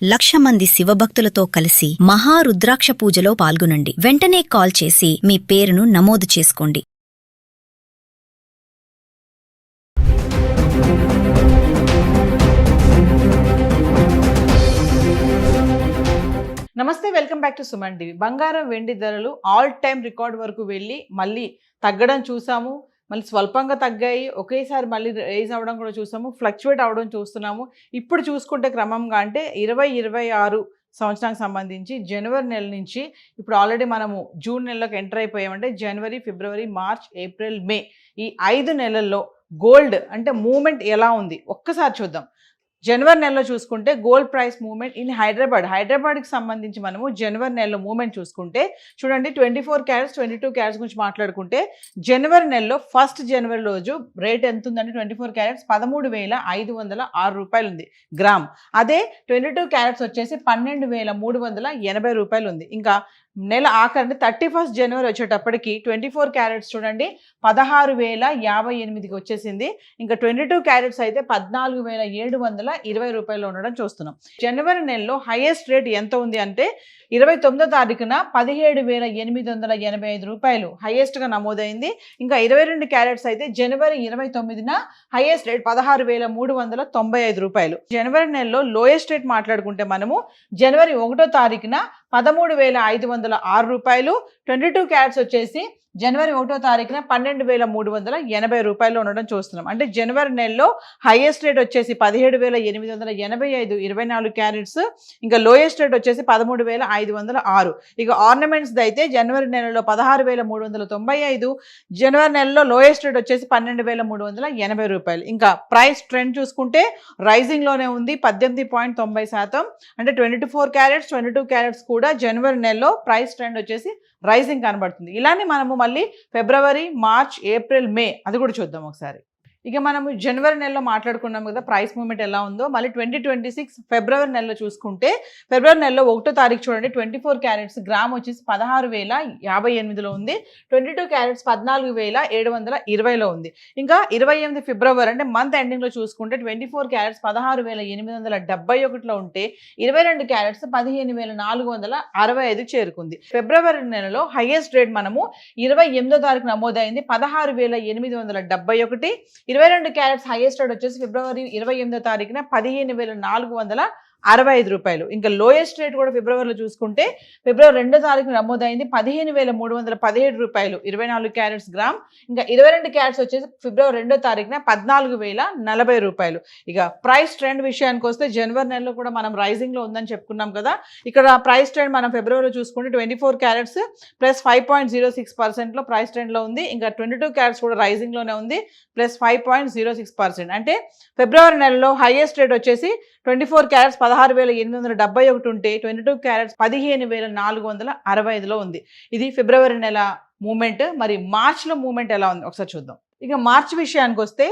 1,00,000 మంది శివభక్తులతో కలిసి మహారుద్రాక్ష పూజలో పాల్గొనండి. వెంటనే కాల్ చేసి మీ పేరును నమోదు చేసుకోండి. నమస్తే, welcome back to Suman TV. బంగారం వెండి ధరలు ఆల్ టైమ్ రికార్డ్ వరకు వెళ్ళి మళ్ళీ తగ్గడం చూసాము. మళ్ళీ స్వల్పంగా తగ్గాయి, ఒకేసారి మళ్ళీ రైజ్ అవ్వడం కూడా చూసాము, ఫ్లక్చువేట్ అవ్వడం చూస్తున్నాము. ఇప్పుడు చూసుకుంటే క్రమంగా అంటే 2026 సంవత్సరానికి సంబంధించి జనవరి నెల నుంచి ఇప్పుడు ఆల్రెడీ మనము జూన్ నెలలోకి ఎంటర్ అయిపోయామంటే జనవరి, ఫిబ్రవరి, మార్చ్, ఏప్రిల్, మే ఈ 5 నెలల్లో గోల్డ్ అంటే మూమెంట్ ఎలా ఉంది ఒక్కసారి చూద్దాం. జనవరి నెలలో చూసుకుంటే గోల్డ్ ప్రైస్ మూవ్మెంట్ ఇన్ హైదరాబాద్కి సంబంధించి మనము జనవరి నెలలో మూవ్మెంట్ చూసుకుంటే చూడండి, 24 క్యారెట్స్ 22 క్యారెట్స్ గురించి మాట్లాడుకుంటే జనవరి నెలలో ఫస్ట్ జనవరి రోజు రేట్ ఎంత ఉందంటే 24 క్యారెట్స్ 13,506 రూపాయలు ఉంది గ్రామ్. అదే 22 క్యారెట్స్ వచ్చేసి 12,380 రూపాయలు ఉంది. ఇంకా నెల ఆఖరి 31 జనవరి వచ్చేటప్పటికి 24 క్యారెట్స్ చూడండి 16,058కి వచ్చేసింది. ఇంకా 22 క్యారెట్స్ అయితే 14,720 రూపాయలు ఉండడం చూస్తున్నాం. జనవరి నెలలో హైయెస్ట్ రేట్ ఎంత ఉంది అంటే 29వ తారీఖున 17,885 రూపాయలు హైయెస్ట్గా నమోదైంది. ఇంకా 22 క్యారెట్స్ అయితే జనవరి 29న హైయెస్ట్ రేట్ 16,395 రూపాయలు. జనవరి నెలలో లోయెస్ట్ రేట్ మాట్లాడుకుంటే మనము జనవరి 1వ తారీఖున 13,506 రూపాయలు. 22 క్యారెట్స్ వచ్చేసి జనవరి 1వ తారీఖున 12,380 రూపాయలు ఉండడం చూస్తున్నాం. అంటే జనవరి నెలలో హైయెస్ట్ రేట్ వచ్చేసి 17,885 24 క్యారెట్స్. ఇంకా లోయెస్ట్ రేట్ వచ్చేసి 13,506. ఇక ఆర్నమెంట్స్ అయితే జనవరి నెలలో 16,395, జనవరి నెలలో లోయెస్ట్ రేట్ వచ్చేసి 12,380 రూపాయలు. ఇంకా ప్రైస్ ట్రెండ్ చూసుకుంటే రైజింగ్ లోనే ఉంది 18.90%. అంటే 24 క్యారెట్స్ 22 క్యారెట్స్ కూడా జనవరి నెలలో ప్రైస్ ట్రెండ్ వచ్చేసి రైజింగ్ కనబడుతుంది. ఇలానే మనము మళ్ళీ ఫిబ్రవరి, మార్చ్, ఏప్రిల్, మే అది కూడా చూద్దాం ఒకసారి. ఇక మనము జనవరి నెలలో మాట్లాడుకున్నాం కదా ప్రైస్ మూవ్మెంట్ ఎలా ఉందో. మళ్ళీ 2026 ఫిబ్రవరి నెలలో చూసుకుంటే ఫిబ్రవరి నెలలో 1వ తారీఖు చూడండి 24 క్యారెట్స్ గ్రామ్ వచ్చేసి 16,058లో ఉంది. 22 క్యారెట్స్ 14,720లో ఉంది. ఇంకా 28 ఫిబ్రవరి అంటే మంత్ ఎండింగ్లో చూసుకుంటే 24 క్యారెట్స్ 16,871లో ఉంటే 22 క్యారెట్స్ 15,465 చేరుకుంది. ఫిబ్రవరి నెలలో హైయెస్ట్ రేట్ మనము 28వ తారీఖు నమోదైంది 16,871. 22 క్యారెట్స్ హైయెస్ట్ రేట్ వచ్చేసి ఫిబ్రవరి 28వ తారీఖున 15,465 రూపాయలు. ఇంకా లోయెస్ట్ రేట్ కూడా ఫిబ్రవరిలో చూసుకుంటే ఫిబ్రవరి 2వ తారీఖు నమోదైంది 15,317 రూపాయలు 24 క్యారెట్స్ గ్రామ్. ఇంకా 22 క్యారెట్స్ వచ్చేసి ఫిబ్రవరి 2వ తారీఖున 14,040 రూపాయలు. ఇక ప్రైస్ ట్రెండ్ విషయానికి వస్తే జనవరి నెలలో కూడా మనం రైజింగ్ లో ఉందని చెప్పుకున్నాం కదా. ఇక్కడ ప్రైస్ ట్రెండ్ మనం ఫిబ్రవరిలో చూసుకుంటే 24 క్యారెట్స్ ప్లస్ 5.06% లో ప్రైస్ ట్రెండ్ లో ఉంది. ఇంకా 22 క్యారెట్స్ కూడా రైజింగ్ లోనే ఉంది ప్లస్ 5.06%. అంటే ఫిబ్రవరి నెలలో హైయెస్ట్ రేట్ వచ్చేసి 24 క్యారెట్స్ 16,871 ఉంటే 22 క్యారెట్స్ 15,465లో ఉంది. ఇది ఫిబ్రవరి నెల మూమెంట్. మరి మార్చ్లో మూమెంట్ ఎలా ఉంది ఒకసారి చూద్దాం. ఇక మార్చ్ విషయానికి వస్తే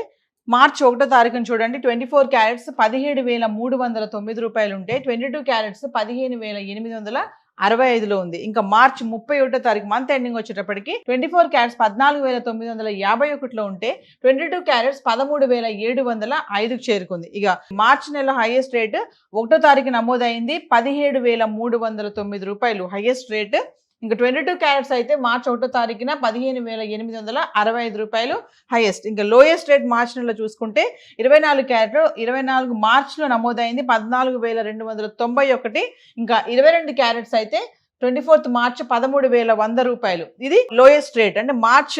మార్చ్ 1వ తారీఖున చూడండి 24 క్యారెట్స్ 17,309 రూపాయలు ఉంటే 22 క్యారెట్స్ 15,865లో ఉంది. ఇంకా మార్చ్ 31వ తారీఖు మంత్ ఎండింగ్ వచ్చేటప్పటికి 24 క్యారెట్స్ 14,951లో ఉంటే 22 క్యారెట్స్ 13,705కు చేరుకుంది. ఇక మార్చ్ నెల హైయెస్ట్ రేట్ 1వ తారీఖు నమోదైంది 17,309 రూపాయలు హైయెస్ట్ రేట్. ఇంకా 22 క్యారెట్స్ అయితే మార్చ్ 1వ తారీఖున 15,865 రూపాయలు హైయెస్ట్. ఇంకా లోయెస్ట్ రేట్ మార్చ్ నెలలో చూసుకుంటే 24 క్యారెట్లు 24 మార్చ్లో నమోదైంది 14,291. ఇంకా 22 క్యారెట్స్ అయితే 24th మార్చ్ 13,100 రూపాయలు. ఇది లోయెస్ట్ రేట్. అంటే మార్చ్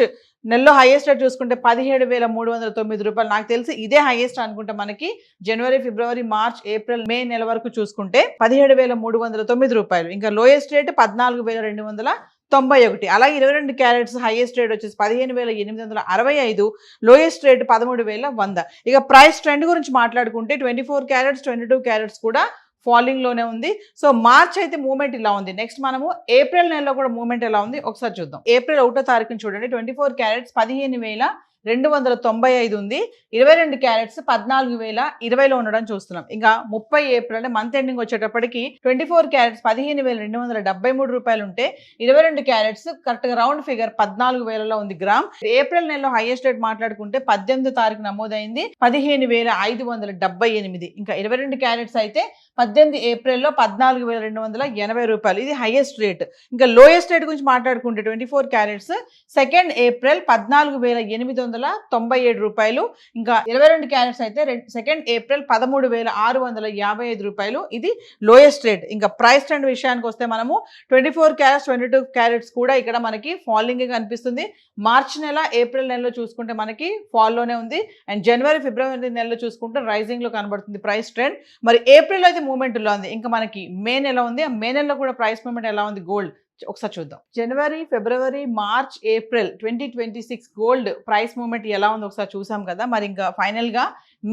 నెలలో హైయెస్ట్ రేట్ చూసుకుంటే 17,309 రూపాయలు. నాకు తెలిసి ఇదే హైయెస్ట్ అనుకుంటే మనకి జనవరి, ఫిబ్రవరి, మార్చ్, ఏప్రిల్, మే నెల వరకు చూసుకుంటే 17,309 రూపాయలు. ఇంకా లోయెస్ట్ రేట్ 14,291. అలాగే 22 క్యారెట్స్ హైయెస్ట్ రేట్ వచ్చేసి 15,865, లోయెస్ట్ రేట్ 13,100. ఇక ప్రైస్ ట్రెండ్ గురించి మాట్లాడుకుంటే 24 క్యారెట్స్ 22 క్యారెట్స్ కూడా ఫాలింగ్ లోనే ఉంది. సో మార్చ్ అయితే మూవ్మెంట్ ఇలా ఉంది. నెక్స్ట్ మనము ఏప్రిల్ నెలలో కూడా మూవ్మెంట్ ఎలా ఉంది ఒకసారి చూద్దాం. ఏప్రిల్ 1వ తారీఖున చూడండి 24 క్యారెట్స్ 15,000 295 ఉంది. 22 క్యారెట్స్ 14,020లో ఉండడం చూస్తున్నాం. ఇంకా 30 ఏప్రిల్ అంటే మంత్ ఎండింగ్ వచ్చేటప్పటికి 24 క్యారెట్స్ 15,273 రూపాయలు ఉంటే 22 క్యారెట్స్ కరెక్ట్ గా రౌండ్ ఫిగర్ 14,000లో ఉంది గ్రామ్. ఏప్రిల్ నెలలో హైయెస్ట్ రేట్ మాట్లాడుకుంటే 18వ తారీఖు నమోదైంది 15,578. ఇంకా 22 క్యారెట్స్ అయితే 18 ఏప్రిల్లో 14,280 రూపాయలు, ఇది హైయెస్ట్ రేట్. ఇంకా లోయెస్ట్ రేట్ గురించి మాట్లాడుకుంటే 24 క్యారెట్స్ 2nd ఏప్రిల్ 14,897 రూపాయలు. ఇంకా 22 క్యారెట్స్ అయితే 2nd ఏప్రిల్ 13,655 రూపాయలు, ఇది లోయెస్ట్ రేట్. ఇంకా ప్రైస్ ట్రెండ్ విషయానికి వస్తే మనము 24 క్యారెట్స్ 22 క్యారెట్స్ కూడా ఇక్కడ మనకి ఫాలింగ్ కనిపిస్తుంది. మార్చ్ నెల ఏప్రిల్ నెలలో చూసుకుంటే మనకి ఫాల్ లోనే ఉంది. అండ్ జనవరి ఫిబ్రవరి నెలలో చూసుకుంటే రైజింగ్ లో కనబడుతుంది ప్రైస్ ట్రెండ్. మరి ఏప్రిల్ అయితే మూవ్మెంట్ లో ఉంది. ఇంకా మనకి మే నెల ఉంది, ఆ మే నెలలో కూడా ప్రైస్ మూవ్మెంట్ ఎలా ఉంది గోల్డ్ ఒకసారి చూద్దాం. జనవరి ఫిబ్రవరి March April 2026 gold price movement ఎలా ఉంది ఒకసారి చూసాం కదా. మరి ఇంకా ఫైనల్ గా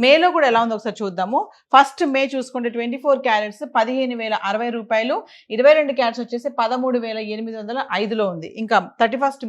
మేలో కూడా ఎలా ఉంది ఒకసారి చూద్దాము. ఫస్ట్ మే చూసుకుంటే 24 క్యారెట్స్ 15,060 రూపాయలు, 22 క్యారెట్స్ వచ్చేసి 13,805లో ఉంది. ఇంకా 31st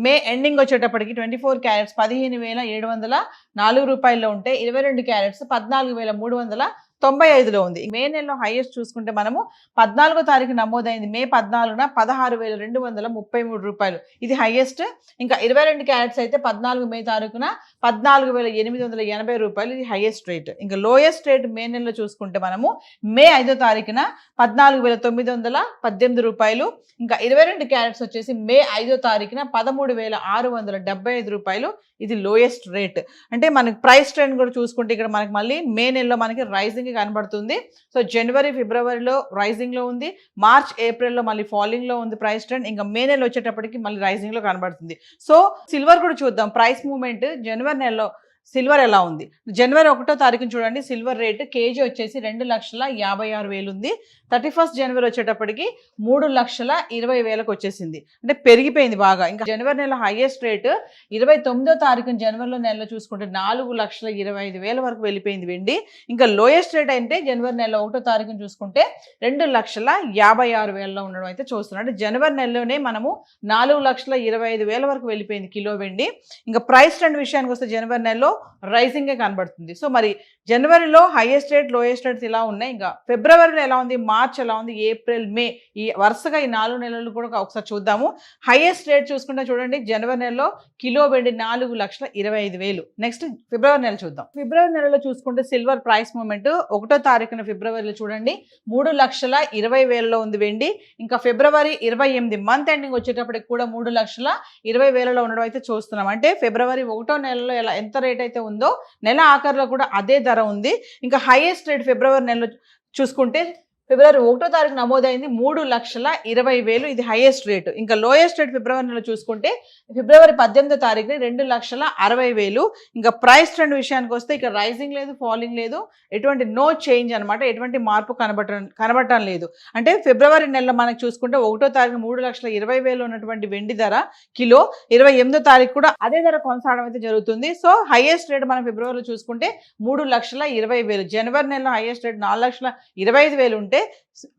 మే ఎండింగ్ వచ్చేటప్పటికి 24 క్యారెట్స్ 15,704 రూపాయల్లో ఉంటే 22 క్యారెట్స్ 14,395లో ఉంది. మే నెలలో హైయెస్ట్ చూసుకుంటే మనము 14వ తారీఖు నమోదైంది మే 14న 16,233 రూపాయలు, ఇది హైయెస్ట్. ఇంకా 22 క్యారెట్స్ అయితే 14 మే తారీఖున 14,880 రూపాయలు, ఇది హైయెస్ట్ రేట్. ఇంకా లోయెస్ట్ రేట్ మే నెలలో చూసుకుంటే మనము మే 5వ తారీఖున 14,918 రూపాయలు. ఇంకా 22 క్యారెట్స్ వచ్చేసి మే 5వ తారీఖున 13,675 రూపాయలు, ఇది లోయెస్ట్ రేట్. అంటే మనకి ప్రైస్ ట్రెండ్ కూడా చూసుకుంటే ఇక్కడ మనకి మళ్ళీ మే నెలలో మనకి రైజింగ్ కనబడుతుంది. సో జనవరి ఫిబ్రవరిలో రైజింగ్ లో ఉంది, మార్చ్ ఏప్రిల్లో మళ్ళీ ఫాలింగ్ లో ఉంది ప్రైస్ ట్రెండ్. ఇంకా మే నెల వచ్చేటప్పటికి మళ్ళీ రైజింగ్ లో కనబడుతుంది. సో సిల్వర్ కూడా చూద్దాం ప్రైస్ మూవ్మెంట్ జనవరి నెలలో సిల్వర్ ఎలా ఉంది. జనవరి 1వ తారీఖున చూడండి సిల్వర్ రేట్ కేజీ వచ్చేసి 2,56,000 ఉంది. 31st జనవరి వచ్చేటప్పటికి 3,20,000కు వచ్చేసింది, అంటే పెరిగిపోయింది బాగా. ఇంకా జనవరి నెల హైయెస్ట్ రేట్ 29వ తారీఖున జనవరిలో నెలలో చూసుకుంటే 4,25,000 వరకు వెళ్ళిపోయింది వెండి. ఇంకా లోయెస్ట్ రేట్ అంటే జనవరి నెల 1వ తారీఖున చూసుకుంటే 2,56,000లో ఉండడం అయితే చూస్తున్నాం. అంటే జనవరి నెలలోనే మనము 4,25,000 వరకు వెళ్ళిపోయింది కిలో వెండి. ఇంకా ప్రైస్ ట్రెండ్ విషయానికి వస్తే జనవరి నెలలో రైజింగ్ కనబడుతుంది. సో మరి జనవరిలో హైయెస్ట్ రేట్ లోయెస్ట్ రేట్స్ ఇలా ఉన్నాయి. ఇంకా ఫిబ్రవరిలో ఎలా ఉంది, మార్చ్ ఎలా ఉంది, ఏప్రిల్ మే ఈ వరుసగా ఈ 4 నెలలు కూడా ఒకసారి చూద్దాము. హైయెస్ట్ రేట్ చూసుకుంటే చూడండి జనవరి నెలలో కిలో వెండి 4,25,000. నెక్స్ట్ ఫిబ్రవరి నెల చూద్దాం. ఫిబ్రవరి నెలలో చూసుకుంటే సిల్వర్ ప్రైస్ మూవ్మెంట్ 1వ తారీఖున ఫిబ్రవరిలో చూడండి 3,20,000లో ఉంది వెండి. ఇంకా ఫిబ్రవరి 28 మంత్ ఎండింగ్ వచ్చేటప్పటికి కూడా 3,20,000లో ఉండడం అయితే చూస్తున్నాం. అంటే ఫిబ్రవరి 1వ నెలలో ఎంత రేట్ అయితే ఉందో నెల ఆఖరిలో కూడా అదే ధర ఉంది. ఇంకా హైయెస్ట్ రేట్ ఫిబ్రవరి నెలలో చూసుకుంటే ఫిబ్రవరి 1వ తారీఖు నమోదైంది 3,20,000, ఇది హైయెస్ట్ రేట్. ఇంకా లోయెస్ట్ రేట్ ఫిబ్రవరి నెలలో చూసుకుంటే ఫిబ్రవరి 18వ తారీఖుని 2,60,000. ఇంకా ప్రైస్ ట్రెండ్ విషయానికి వస్తే ఇక్కడ రైజింగ్ లేదు, ఫాలింగ్ లేదు, ఎటువంటి నో చేంజ్ అనమాట, ఎటువంటి మార్పు కనబడటం లేదు. అంటే ఫిబ్రవరి నెలలో మనకు చూసుకుంటే 1వ తారీఖు 3,20,000 ఉన్నటువంటి వెండి ధర కిలో 28వ తారీఖు కూడా అదే ధర కొనసాగడం అయితే జరుగుతుంది. సో హైయెస్ట్ రేట్ మనం ఫిబ్రవరిలో చూసుకుంటే 3,20,000. జనవరి నెలలో హైయెస్ట్ రేట్ 4,25,000 ఉంటే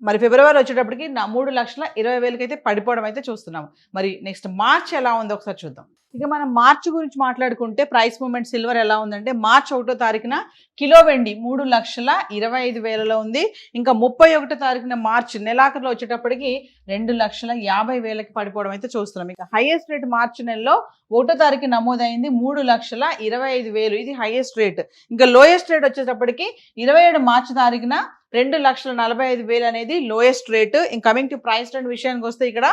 మరి ఫిబ్రవరి వచ్చేటప్పటికి 3,20,000కి అయితే పడిపోవడం అయితే చూస్తున్నాము. మరి నెక్స్ట్ మార్చ్ ఎలా ఉందో ఒకసారి చూద్దాం. ఇక మనం మార్చ్ గురించి మాట్లాడుకుంటే ప్రైస్ మూవ్మెంట్ సిల్వర్ ఎలా ఉందంటే మార్చ్ 1వ తారీఖున కిలో వెండి 3,25,000లో ఉంది. ఇంకా 31వ తారీఖున మార్చ్ నెలాఖరులో వచ్చేటప్పటికి 2,50,000కి పడిపోవడం అయితే చూస్తున్నాం. ఇక హైయెస్ట్ రేట్ మార్చి నెలలో 1వ తారీఖు నమోదైంది 3,25,000, ఇది హైయెస్ట్ రేట్. ఇంకా లోయెస్ట్ రేట్ వచ్చేటప్పటికి 27 మార్చి తారీఖున 2,45,000 అనేది లోయెస్ట్ రేట్. ఇంకా కమింగ్ టు ప్రైస్ ట్రెండ్ విషయానికి వస్తే ఇక్కడ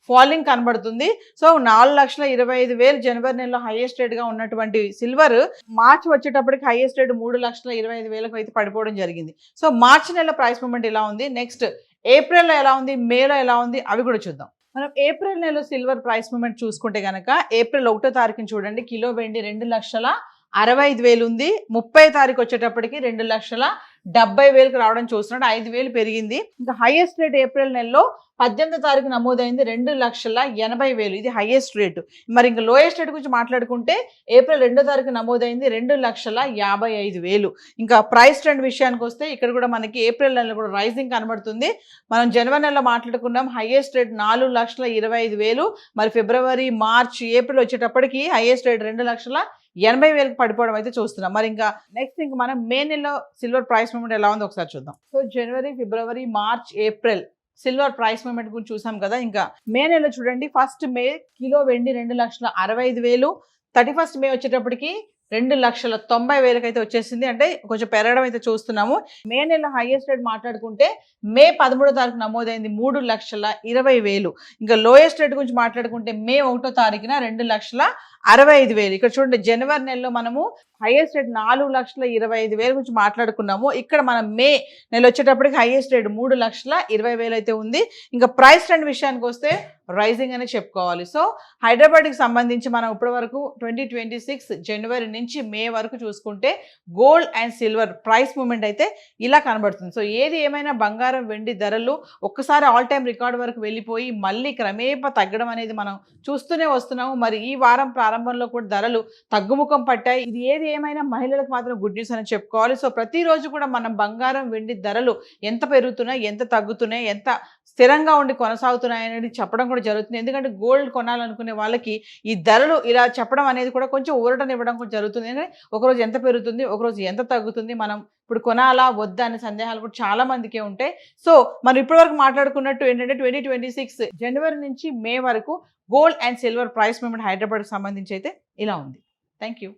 ఫాలింగ్ కనబడుతుంది. సో 4,25,000 జనవరి నెలలో హైయెస్ట్ రేట్ గా ఉన్నటువంటి సిల్వర్ మార్చ్ వచ్చేటప్పటికి హైయెస్ట్ రేట్ 3,25,000కు అయితే పడిపోవడం జరిగింది. సో మార్చి నెల ప్రైస్ మూవ్మెంట్ ఇలా ఉంది. నెక్స్ట్ ఏప్రిల్లో ఎలా ఉంది, మేలో ఎలా ఉంది, అవి కూడా చూద్దాం. మనం ఏప్రిల్ నెలలో సిల్వర్ ప్రైస్ మూవ్మెంట్ చూసుకుంటే కనుక ఏప్రిల్ 1వ తారీఖున చూడండి కిలో వెండి 2,65,000 ఉంది. 30వ తారీఖు వచ్చేటప్పటికి 2,70,000కి రావడం చూస్తున్నాడు, 5,000 పెరిగింది. ఇంకా హైయెస్ట్ రేట్ ఏప్రిల్ నెలలో 18వ తారీఖు నమోదైంది 2,80,000, ఇది హైయెస్ట్ రేటు. మరి ఇంకా లోయెస్ట్ రేట్ గురించి మాట్లాడుకుంటే ఏప్రిల్ 2వ తారీఖు నమోదైంది 2,55,000. ఇంకా ప్రైస్ ట్రెండ్ విషయానికి వస్తే ఇక్కడ కూడా మనకి ఏప్రిల్ నెలలో కూడా రైజింగ్ కనబడుతుంది. మనం జనవరి నెలలో మాట్లాడుకున్నాం హైయెస్ట్ రేట్ 4,25,000. మరి ఫిబ్రవరి మార్చ్ ఏప్రిల్ వచ్చేటప్పటికి హైయెస్ట్ రేట్ 2,80,000 80,000కి పడిపోవడం అయితే చూస్తున్నాం. మరి ఇంకా నెక్స్ట్ ఇంకా మనం మే నెలలో సిల్వర్ ప్రైస్ మూవ్మెంట్ ఎలా ఉందో ఒకసారి చూద్దాం. సో జనవరి, ఫిబ్రవరి, March, April silver price movement గురించి చూసాం కదా. ఇంకా మే నెలలో చూడండి, ఫస్ట్ మే కిలో వెండి 2,65,000, 31st మే వచ్చేటప్పటికి 2,90,000 అయితే వచ్చేసింది. అంటే కొంచెం పెరగడం అయితే చూస్తున్నాము. మే నెల హైయెస్ట్ రేట్ మాట్లాడుకుంటే మే 13వ తారీఖు నమోదైంది 3,20,000. ఇంకా లోయెస్ట్ రేట్ గురించి మాట్లాడుకుంటే మే 1వ తారీఖున 2,65,000. ఇక్కడ చూడండి, జనవరి నెలలో మనము హైయెస్ట్ రేట్ 4,25,000 గురించి మాట్లాడుకున్నాము. ఇక్కడ మనం మే నెల వచ్చేటప్పటికి హైయెస్ట్ రేట్ 3,20,000 అయితే ఉంది. ఇంకా ప్రైస్ ట్రెండ్ విషయానికి వస్తే రైజింగ్ అనే చెప్పుకోవాలి. సో హైదరాబాద్కి సంబంధించి మనం ఇప్పటి వరకు 2026 జనవరి నుంచి మే వరకు చూసుకుంటే gold and silver price movement అయితే ఇలా కనబడుతుంది. సో ఏది ఏమైనా బంగారం, వెండి ధరలు ఒక్కసారి ఆల్ టైమ్ రికార్డ్ వరకు వెళ్ళిపోయి మళ్ళీ క్రమేపా తగ్గడం అనేది మనం చూస్తూనే వస్తున్నాము. మరి ఈ వారం ప్రారంభంలో కూడా ధరలు తగ్గుముఖం పట్టాయి. ఇది ఏది ఏమైనా మహిళలకు మాత్రం గుడ్ న్యూస్ అని చెప్పుకోవాలి. సో ప్రతిరోజు కూడా మనం బంగారం, వెండి ధరలు ఎంత పెరుగుతున్నాయి, ఎంత తగ్గుతున్నాయి, ఎంత స్థిరంగా ఉండి కొనసాగుతున్నాయి అనేది చెప్పడం కూడా జరుగుతుంది. ఎందుకంటే గోల్డ్ కొనాలనుకునే వాళ్ళకి ఈ ధరలు ఇలా చెప్పడం అనేది కూడా కొంచెం ఊరటనివ్వడం కూడా జరుగుతుంది. ఎందుకంటే ఒకరోజు ఎంత పెరుగుతుంది, ఒకరోజు ఎంత తగ్గుతుంది, మనం ఇప్పుడు కొనాలా వద్దా అనే సందేహాలు కూడా చాలా మందికే ఉంటాయి. సో మనం ఇప్పటివరకు మాట్లాడుకున్నట్టు ఏంటంటే 2026 జనవరి నుంచి మే వరకు gold and silver price movement హైదరాబాద్కి సంబంధించి అయితే ఇలా ఉంది. Thank you.